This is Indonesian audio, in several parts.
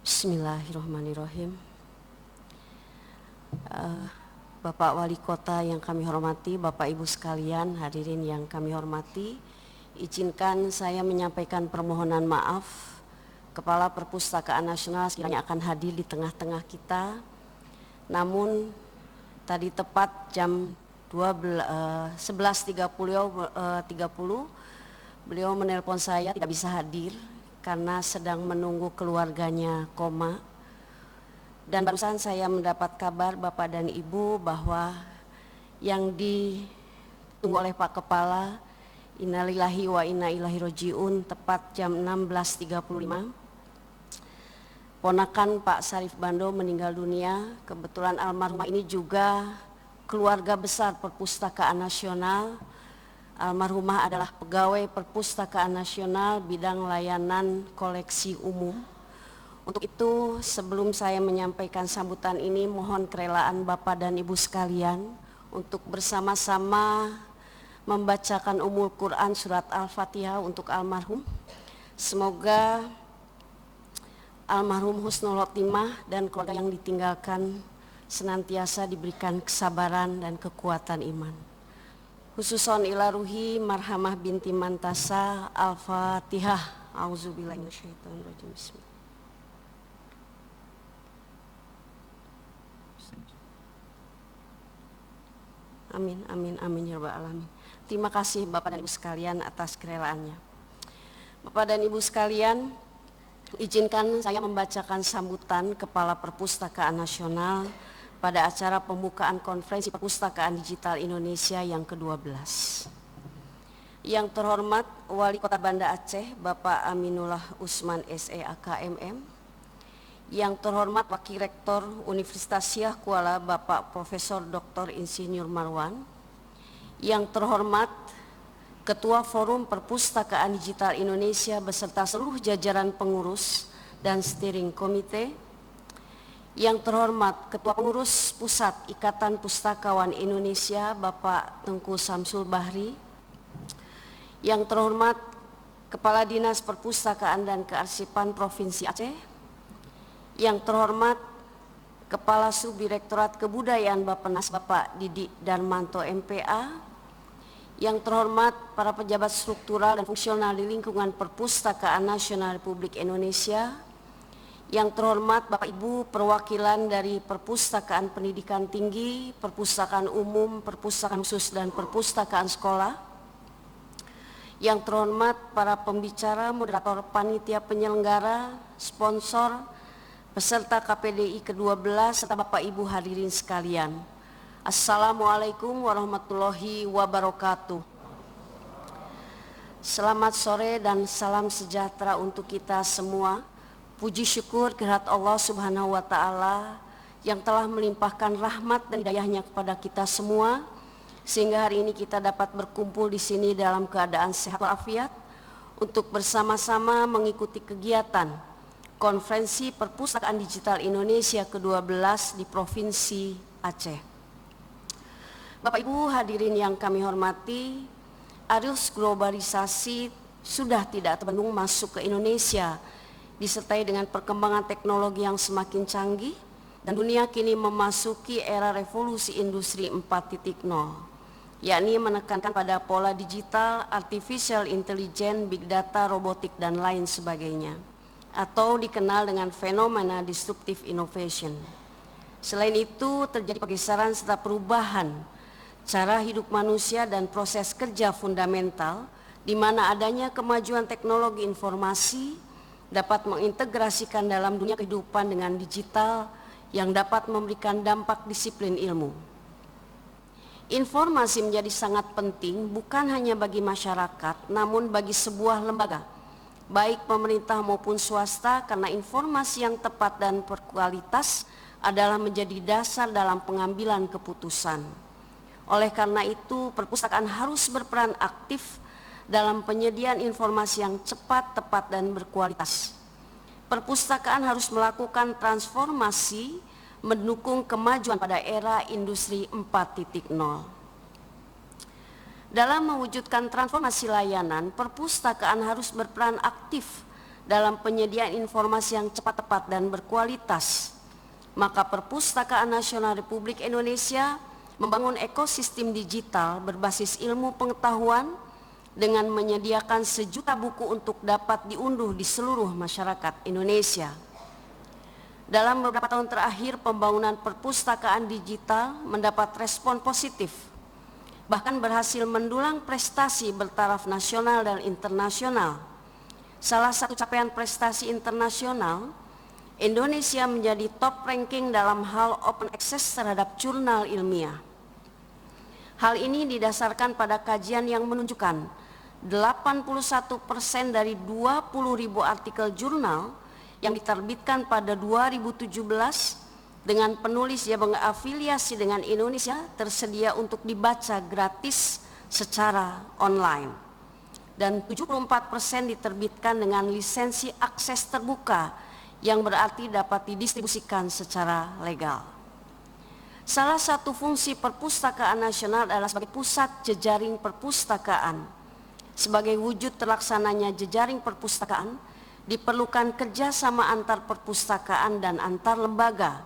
Bismillahirrahmanirrahim. Bapak Wali Kota yang kami hormati, Bapak Ibu sekalian, hadirin yang kami hormati, izinkan saya menyampaikan permohonan maaf. Kepala Perpustakaan Nasional sekiranya akan hadir di tengah-tengah kita, namun tadi tepat jam 11.30 beliau menelpon saya tidak bisa hadir karena sedang menunggu keluarganya koma. Dan barusan saya mendapat kabar Bapak dan Ibu bahwa yang ditunggu oleh Pak Kepala, innalillahi wa inna ilaihi rajiun, tepat jam 16.35. Ponakan Pak Sarif Bando meninggal dunia. Kebetulan almarhumah ini juga keluarga besar Perpustakaan Nasional. Almarhumah adalah pegawai Perpustakaan Nasional bidang layanan koleksi umum. Untuk itu, sebelum saya menyampaikan sambutan ini, mohon kerelaan Bapak dan Ibu sekalian untuk bersama-sama membacakan Ummul Quran surat Al-Fatihah untuk almarhum. Semoga almarhum husnul khotimah dan keluarga yang ditinggalkan senantiasa diberikan kesabaran dan kekuatan iman. Khususon ila ruhi Marhamah binti Mantasa. Al-Fatihah. Auzubillahi minasyaitonir rajim. Bismillah. Amin, amin, amin ya rabbal alamin. Terima kasih Bapak dan Ibu sekalian atas kerelaannya. Bapak dan Ibu sekalian, izinkan saya membacakan sambutan Kepala Perpustakaan Nasional pada acara pembukaan Konferensi Perpustakaan Digital Indonesia yang ke-12. Yang terhormat Wali Kota Banda Aceh, Bapak Aminullah Usman SEAK MM. Yang terhormat Wakil Rektor Universitas Syah Kuala, Bapak Profesor Dr. Insinyur Marwan. Yang terhormat Ketua Forum Perpustakaan Digital Indonesia beserta seluruh jajaran pengurus dan steering komite. Yang terhormat Ketua Pengurus Pusat Ikatan Pustakawan Indonesia, Bapak Tengku Samsul Bahri. Yang terhormat Kepala Dinas Perpustakaan dan Kearsipan Provinsi Aceh. Yang terhormat Kepala Subdirektorat Kebudayaan Bappenas, Bapak Didi Darmanto MPA. Yang terhormat para pejabat struktural dan fungsional di lingkungan Perpustakaan Nasional Republik Indonesia. Yang terhormat Bapak Ibu perwakilan dari Perpustakaan Pendidikan Tinggi, Perpustakaan Umum, Perpustakaan Khusus, dan Perpustakaan Sekolah. Yang terhormat para pembicara, moderator, panitia penyelenggara, sponsor, peserta KPDI ke-12, serta Bapak Ibu hadirin sekalian. Assalamualaikum warahmatullahi wabarakatuh. Selamat sore dan salam sejahtera untuk kita semua. Puji syukur kehadirat Allah Subhanahu wa Ta'ala yang telah melimpahkan rahmat dan hidayahnya kepada kita semua, sehingga hari ini kita dapat berkumpul di sini dalam keadaan sehat walafiat untuk bersama-sama mengikuti kegiatan Konferensi Perpustakaan Digital Indonesia ke-12 di Provinsi Aceh. Bapak Ibu hadirin yang kami hormati, arus globalisasi sudah tidak terbendung masuk ke Indonesia, disertai dengan perkembangan teknologi yang semakin canggih, dan dunia kini memasuki era revolusi industri 4.0, yakni menekankan pada pola digital, artificial intelligence, big data, robotik, dan lain sebagainya, atau dikenal dengan fenomena disruptive innovation. Selain itu, terjadi pergeseran serta perubahan cara hidup manusia dan proses kerja fundamental, di mana adanya kemajuan teknologi informasi dapat mengintegrasikan dalam dunia kehidupan dengan digital yang dapat memberikan dampak disiplin ilmu. Informasi menjadi sangat penting bukan hanya bagi masyarakat, namun bagi sebuah lembaga, baik pemerintah maupun swasta, karena informasi yang tepat dan berkualitas adalah menjadi dasar dalam pengambilan keputusan. Oleh karena itu, perpustakaan harus berperan aktif dalam penyediaan informasi yang cepat, tepat, dan berkualitas. Perpustakaan harus melakukan transformasi mendukung kemajuan pada era industri 4.0. Dalam mewujudkan transformasi layanan, perpustakaan harus berperan aktif dalam penyediaan informasi yang cepat, tepat, dan berkualitas, maka Perpustakaan Nasional Republik Indonesia membangun ekosistem digital berbasis ilmu pengetahuan dengan menyediakan 1 juta buku untuk dapat diunduh di seluruh masyarakat Indonesia. Dalam beberapa tahun terakhir, pembangunan perpustakaan digital mendapat respon positif, bahkan berhasil mendulang prestasi bertaraf nasional dan internasional. Salah satu capaian prestasi internasional, Indonesia menjadi top ranking dalam hal open access terhadap jurnal ilmiah. Hal ini didasarkan pada kajian yang menunjukkan 81% dari 20.000 artikel jurnal yang diterbitkan pada 2017 dengan penulis yang berafiliasi dengan Indonesia tersedia untuk dibaca gratis secara online. Dan 74% diterbitkan dengan lisensi akses terbuka yang berarti dapat didistribusikan secara legal. Salah satu fungsi Perpustakaan Nasional adalah sebagai pusat jejaring perpustakaan. Sebagai wujud terlaksananya jejaring perpustakaan, diperlukan kerjasama antar perpustakaan dan antar lembaga.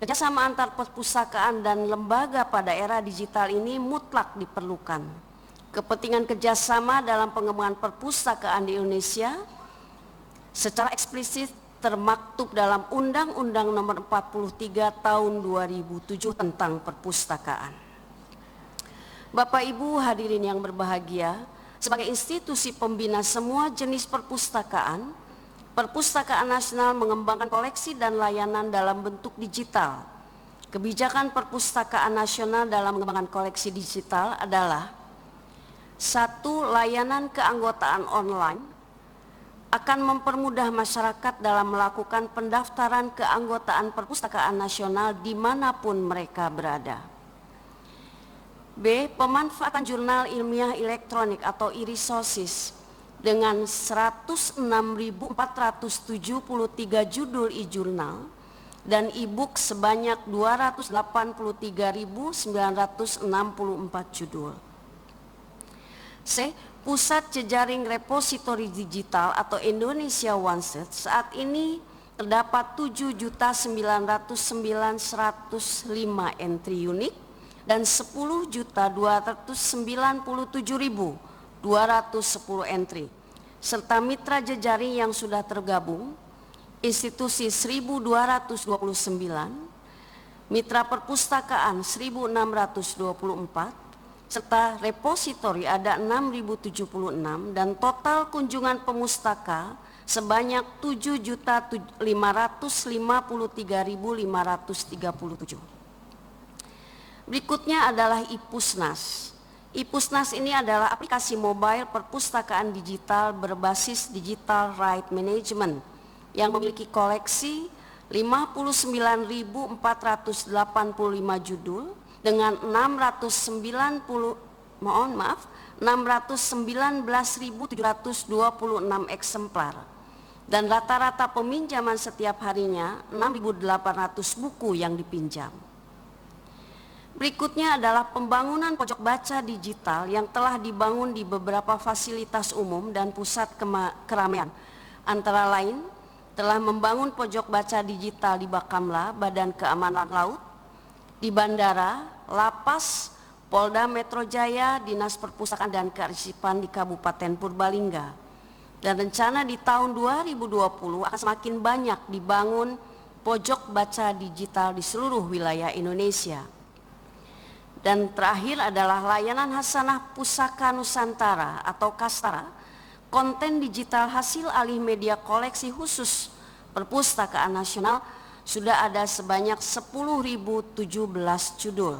Kerjasama antar perpustakaan dan lembaga pada era digital ini mutlak diperlukan. Kepentingan kerjasama dalam pengembangan perpustakaan di Indonesia secara eksplisit termaktub dalam Undang-Undang Nomor 43 Tahun 2007 tentang perpustakaan. Bapak Ibu hadirin yang berbahagia, sebagai institusi pembina semua jenis perpustakaan, Perpustakaan Nasional mengembangkan koleksi dan layanan dalam bentuk digital. Kebijakan Perpustakaan Nasional dalam mengembangkan koleksi digital adalah: 1. Layanan keanggotaan online akan mempermudah masyarakat dalam melakukan pendaftaran keanggotaan Perpustakaan Nasional dimanapun mereka berada. B. Pemanfaatan jurnal ilmiah elektronik atau e-resources dengan 106.473 judul e-jurnal dan e-book sebanyak 283.964 judul. C. Pusat Jejaring Repositori Digital atau Indonesia OneSearch saat ini terdapat 7.909.105 entry unik dan 10.297.210 entry, serta mitra jejaring yang sudah tergabung, institusi 1.229, mitra perpustakaan 1.624, serta repositori ada 6.076 dan total kunjungan pemustaka sebanyak 7.553.537. Berikutnya adalah iPusnas. iPusnas ini adalah aplikasi mobile perpustakaan digital berbasis digital right management yang memiliki koleksi 59.485 judul dengan 619.726 eksemplar dan rata-rata peminjaman setiap harinya 6.800 buku yang dipinjam. Berikutnya adalah pembangunan pojok baca digital yang telah dibangun di beberapa fasilitas umum dan pusat keramaian. Antara lain, telah membangun pojok baca digital di Bakamla, Badan Keamanan Laut, di bandara, lapas, Polda Metro Jaya, Dinas Perpustakaan dan Kearsipan di Kabupaten Purbalingga. Dan rencana di tahun 2020 akan semakin banyak dibangun pojok baca digital di seluruh wilayah Indonesia. Dan terakhir adalah layanan Hasanah Pusaka Nusantara atau Kastara, konten digital hasil alih media koleksi khusus Perpustakaan Nasional sudah ada sebanyak 10.017 judul.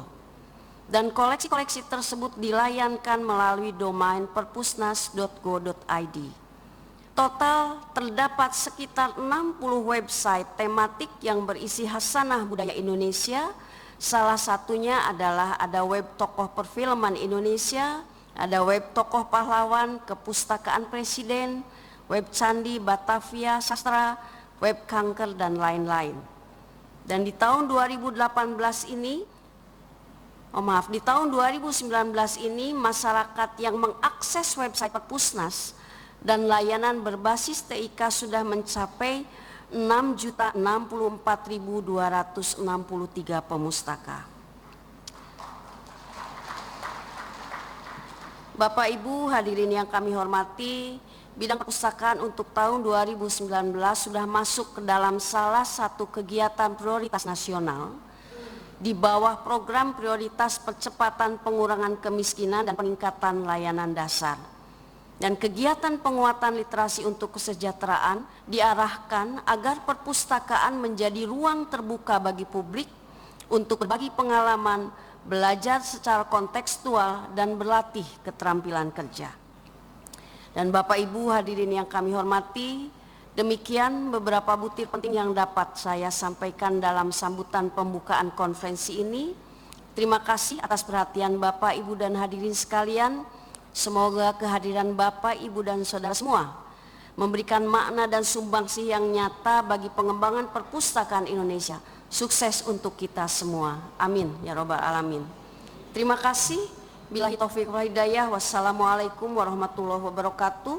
Dan koleksi-koleksi tersebut dilayankan melalui domain perpusnas.go.id. Total terdapat sekitar 60 website tematik yang berisi hasanah budaya Indonesia. Salah satunya adalah ada web tokoh perfilman Indonesia, ada web tokoh pahlawan, kepustakaan presiden, web candi Batavia Sastra, web kanker dan lain-lain. Dan di tahun 2019 ini masyarakat yang mengakses website Perpusnas dan layanan berbasis TIK sudah mencapai 6.064.263 pemustaka. Bapak Ibu hadirin yang kami hormati, bidang perpustakaan untuk tahun 2019 sudah masuk ke dalam salah satu kegiatan prioritas nasional di bawah program prioritas percepatan pengurangan kemiskinan dan peningkatan layanan dasar. Dan kegiatan penguatan literasi untuk kesejahteraan diarahkan agar perpustakaan menjadi ruang terbuka bagi publik untuk berbagi pengalaman, belajar secara kontekstual, dan berlatih keterampilan kerja. Dan Bapak Ibu hadirin yang kami hormati, demikian beberapa butir penting yang dapat saya sampaikan dalam sambutan pembukaan konferensi ini. Terima kasih atas perhatian Bapak, Ibu, dan hadirin sekalian. Semoga kehadiran Bapak, Ibu, dan saudara semua memberikan makna dan sumbangsih yang nyata bagi pengembangan perpustakaan Indonesia. Sukses untuk kita semua. Amin ya robbal alamin. Terima kasih. Billahi taufiq wal hidayah. Wassalamualaikum warahmatullahi wabarakatuh.